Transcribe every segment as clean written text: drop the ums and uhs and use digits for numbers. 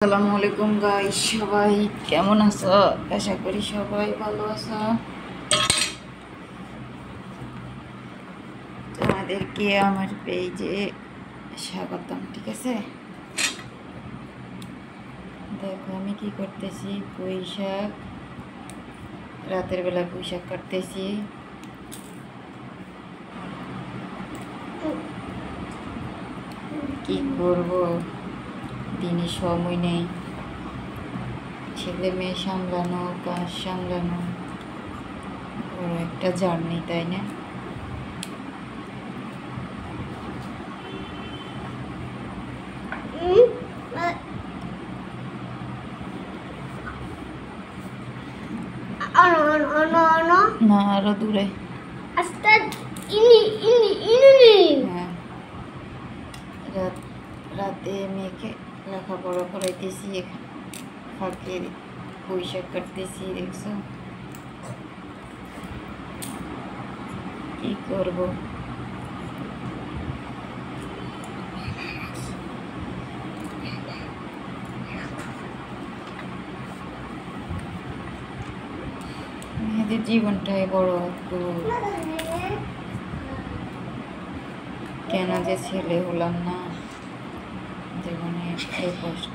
আসসালামু আলাইকুম গাইস, সবাই কেমন আছো? আশা করি সবাই ভালো আছো। তোমাদেরকে আমার পেজে স্বাগতম। ঠিক আছে, দেখো আমি কি করতেছি। পুঁই শাক, রাতের বেলা পুঁই শাক কাটতেছি। কি করব, দিনে সময় নেই। ছেলে মেয়ে সামলানো, কাজ সামলানো বড় একটা জার্নি, তাই না? না, আরো দূরে। হ্যাঁ, রাতে মেয়েকে লেখাপড়া করাইতেছি, ফাঁকে পুঁই শাক কাটতেছি। দেখছো কি করবো। মেয়েদের জীবনটাই বড় অদ্ভুত। কেন যে ছেলে হলাম না, জীবনে এই প্রশ্ন।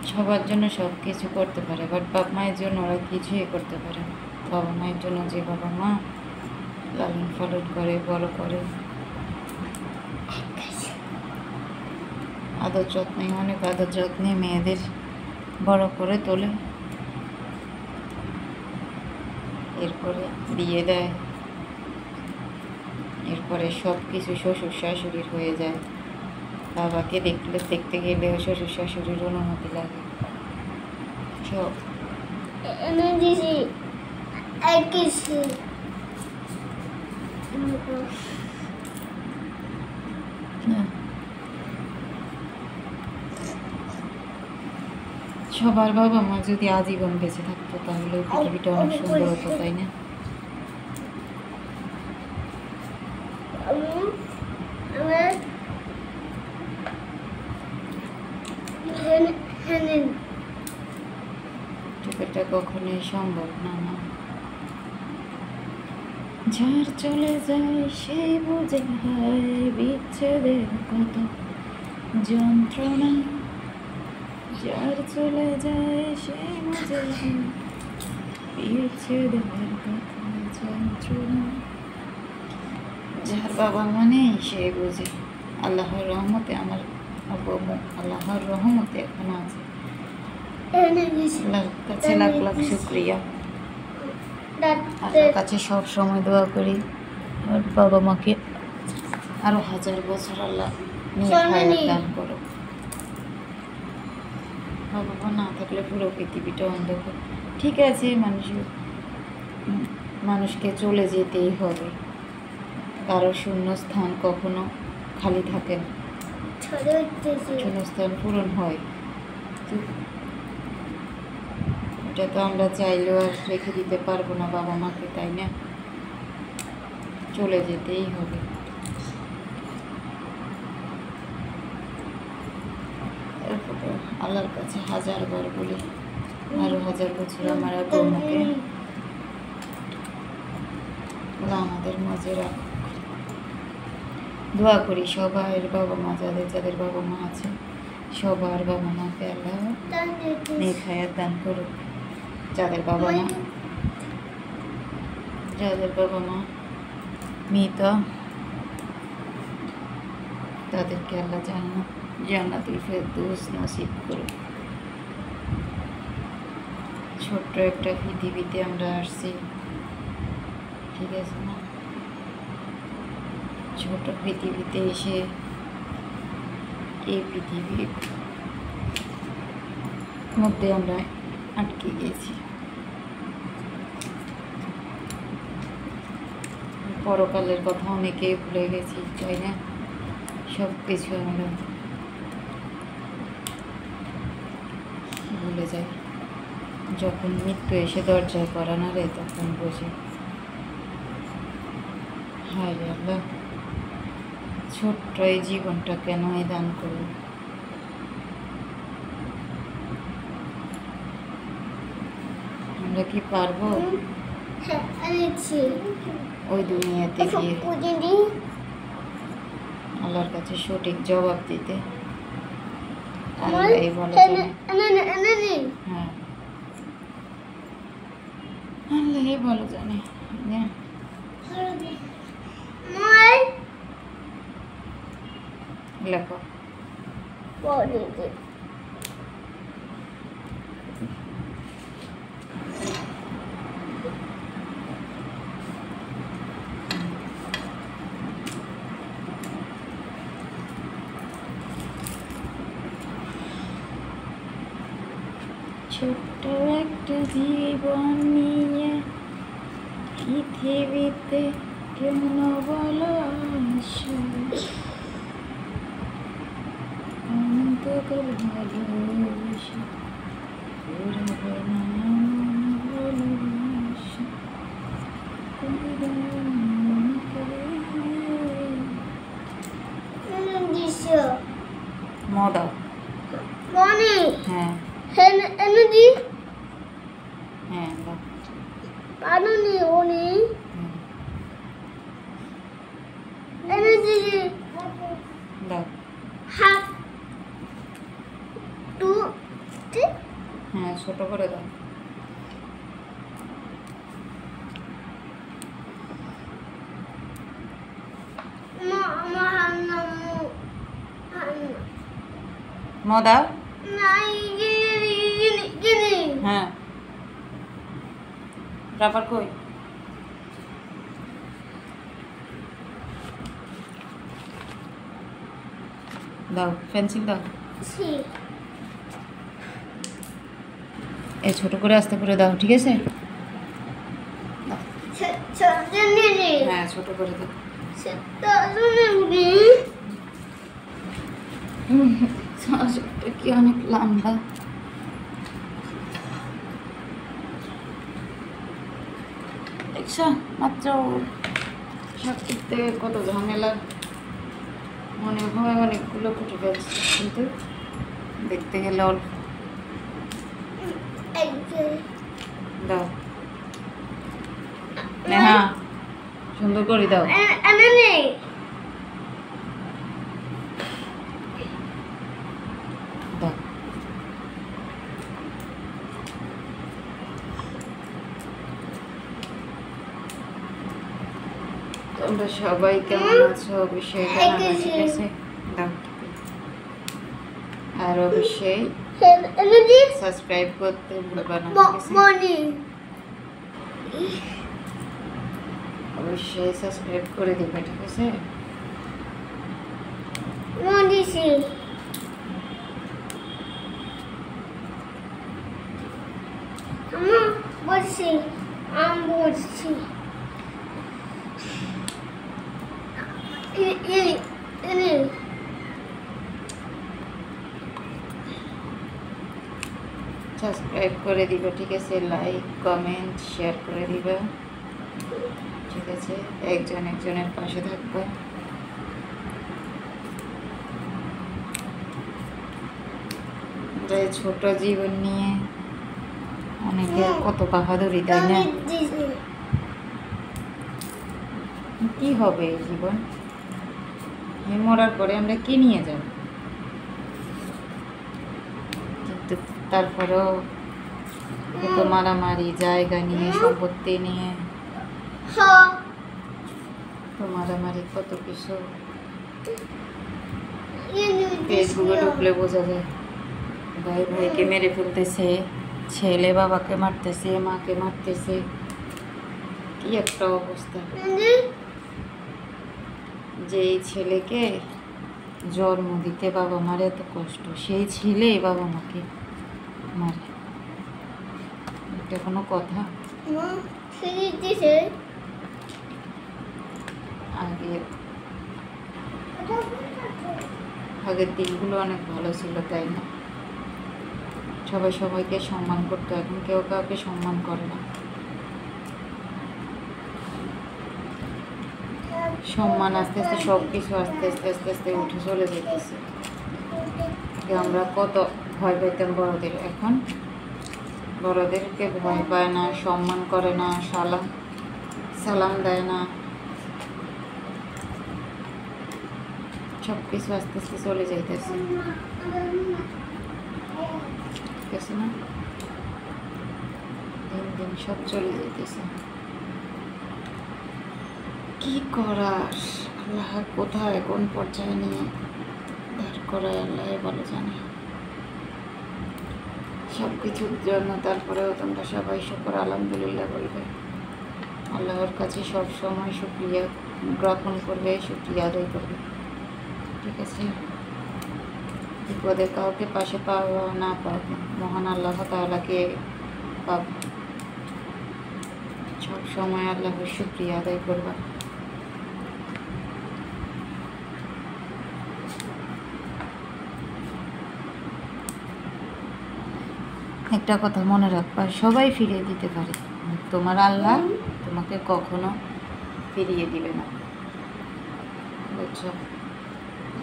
সবার জন্য সব কিছু করতে পারে, বাট বাবা মায়ের জন্য ওরা কিছুই করতে পারে না। বাবা মায়ের জন্য যে বাবা মা লালন পালন করে, বড় করে, আদর যত্নে, অনেক আদর যত্নে মেয়েদের বড় করে তোলে, এরপরে বিয়ে দেয়, এরপরে সব কিছু শ্বশুর শাশুড়ির হয়ে যায়। বাবাকে দেখতে গেলেও শ্বশুর শাশুড়ির অনুমতি লাগে। সব সবার বাবা মা যদি আজীবন বেঁচে থাকতো তাহলে পৃথিবীটা অনেক সুন্দর হতো, তাই না? এটা কখনোই সম্ভব না। যার চলে যায় সে বুঝে হয় বিচ্ছেদের কত যন্ত্রণা। যার চলে যায় সে বুঝে হয় বিচ্ছেদের কত যন্ত্রণা। যার বাবা মা নেই সে বুঝে। আল্লাহর রহমতে আমার আল্লাহর রহমতে এখনো আছে। আল্লাহর কাছে লাখ লাখ শুক্রিয়া। আল্লাহর কাছে সব সময় দোয়া করি আর বাবা মাকে আরো 1000 বছর আল্লাহ নিয়ে হায়াত দান করো। বাবা মা না থাকলে পুরো পৃথিবীটা অন্ধকার। ঠিক আছে, মানুষকে চলে যেতেই হবে, কারো শূন্য স্থান কখনো খালি থাকে না, শূন্য স্থান পূরণ হয়। এটা তো আমরা চাইলেও আর রেখে দিতে পারবো না বাবা মাকে, তাই না? চলে যেতেই হবে। আল্লাহর কাছে 1000 বার বলি আরো 1000 বছর আমার আব্বু আম্মুকে ওরা আমাদের মাঝে রাখ। দোয়া করি সবার বাবা মা, যাদের বাবা মা আছে, সবার বাবা মাকে আল্লাহ নেক হায়াত দান করুক। যাদের বাবা মা মৃত, তাদেরকে আল্লাহ জান্নাতুল ফেরদৌস নসিব করুক। ছোট্ট একটা পৃথিবীতে আমরা আসছি, ঠিক আছে না? ছোট পৃথিবীতে এসে এই পৃথিবীর মধ্যে আমরা আটকে গেছি। পরকালের কথা অনেকেই ভুলে গেছি, তাই না? সব কিছু আমরা ভুলে যাই। যখন মৃত্যু এসে দরজায় করা নাড়ে তখন বুঝি হায় রে আল্লাহ, ছোট্ট এই জীবনটা কেন এই দান করবো? আমরা কি পারবো ওই দুনিয়াতে গিয়ে আল্লাহর কাছে সঠিক জবাব দিতে? আল্লাহই ভালো জানে। হ্যাঁ, আল্লাহই ভালো জানে। লেখো। ছোট্ট একটা জীবন নিয়ে পৃথিবীতে কেমন বলো অন্তকার ভালোবাসা পুরাবে না ভালোবাসা মদা হ্যাঁ energy হ্যাঁ দাও। পানুনি ওনি energy দাও। half to হ্যাঁ ছোট করে দাও। মদা হ্যাঁ রাবার কই? দাও পেন্সিল দাও। এই ছোট করে আস্তে করে দাও, ঠিক আছে? হ্যাঁ ছোট করে দাও। কি অনেক লম্বা। দেখছো মাত্র সব করতে কত ঝামেলা, মনে হয় অনেকগুলো ফুটে ফেলছে, কিন্তু দেখতে গেলে অল্প। দাও নেহা, সুন্দর করে দাও। দাও। তোমরা সবাই কেমন আছো অবশ্যই জানাবে, ঠিক আছে? দাও। আর অবশ্যই সাবস্ক্রাইব করতে ভুলবা না, ঠিক আছে? অবশ্যই সাবস্ক্রাইব করে দিবে, ঠিক আছে? বলছি সাবস্ক্রাইব করে দিবে, ঠিক আছে? লাইক কমেন্ট শেয়ার করে দিবে, ঠিক আছে? একজন একজনের পাশে থাকবে। ছোট জীবন নিয়ে অনেকের কত বাহাদুরি, তাই না? কি হবে এই জীবন? মরার পরে আমরা কি নিয়ে যাব? কিন্তু তারপরেও কত মারামারি, জায়গা নিয়ে, সম্পত্তি নিয়ে তো মারামারি, কত কিছু। ফেসবুকে ঢুকলে বোঝা যায় ভাই ভাইকে মেরে ফেলতেছে, ছেলে বাবাকে মারতেছে, মাকে মারতেছে, কি একটা অবস্থা। যে এই ছেলেকে জন্ম দিতে বাবা মার এত কষ্ট, সেই ছেলে বাবা মাকে মারে, এটা কোনো কথা? আগের দিনগুলো অনেক ভালো ছিল, তাই না? সবাই সবাইকে সম্মান করতো, এখন কেউ কাউকে সম্মান করে না। সম্মান আস্তে আস্তে সব কিছু আস্তে আস্তে আস্তে আস্তে উঠে চলে যেতেছে। আগে আমরা কত ভয় পেতাম বড়দের, এখন বড়দেরকে ভয় পায় না, সম্মান করে না, সালাম দেয় না, সব কিছু আস্তে আস্তে চলে যাইতেছে, ঠিক আছে না? দিন দিন সব চলে যাইতেছে। কি করার, আল্লাহ কোথায় কোন পর্যায়ে নিয়ে দাঁড় করায় আল্লাহ ভালো জানে। সব কিছুর জন্য তারপরেও তোমরা সবাই শুকর আলহামদুলিল্লাহ বলবে, আল্লাহর কাছে সব সময় শুকরিয়া জ্ঞাপন করবে, শুকরিয়া আদায় করবে, ঠিক আছে? বিপদে কাউকে পাশে পাওয়া না পাওয়া মহান আল্লাহ তাআলাকে পাব, সব সময় আল্লাহর শুকরিয়া আদায় করবা। একটা কথা মনে রাখবা, সবাই ফিরিয়ে দিতে পারে, তোমার আল্লাহ তোমাকে কখনো ফিরিয়ে দিবে না, বুঝছো?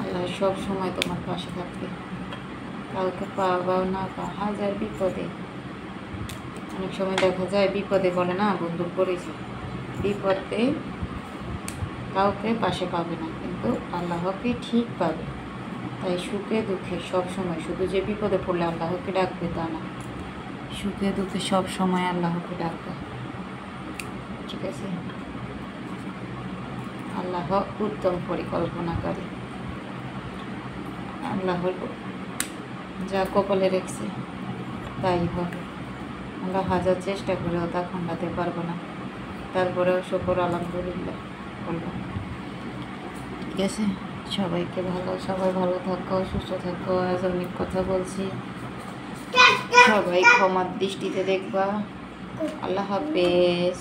আল্লাহ সব সময় তোমার পাশে থাকবে, কাউকে পাওয়াও না পাওয়া, হাজার বিপদে। অনেক সময় দেখা যায় বিপদে বলে না বন্ধুর পরিচয়, বিপদে কাউকে পাশে পাবে না, কিন্তু আল্লাহকে ঠিক পাবে। তাই সুখে দুঃখে সব সময়, শুধু যে বিপদে পড়লে আল্লাহকে ডাকবে তা না, সুখে দুঃখে সব সময় আল্লাহকে ডাকবে, ঠিক আছে? আল্লাহ উত্তম পরিকল্পনাকারী, আল্লাহর যা কপালে রেখেছে তাই হবে। আমরা হাজার চেষ্টা করেও তা খণ্ডাতে পারবো না, তারপরেও শুকর আলহামদুলিল্লাহ বলবো, ঠিক আছে? সবাইকে সবাই ভালো থাকো, সুস্থ থাকো। আজ অনেক কথা বলছি, সবাই ক্ষমার দৃষ্টিতে দেখবা। আল্লাহ হাফেজ।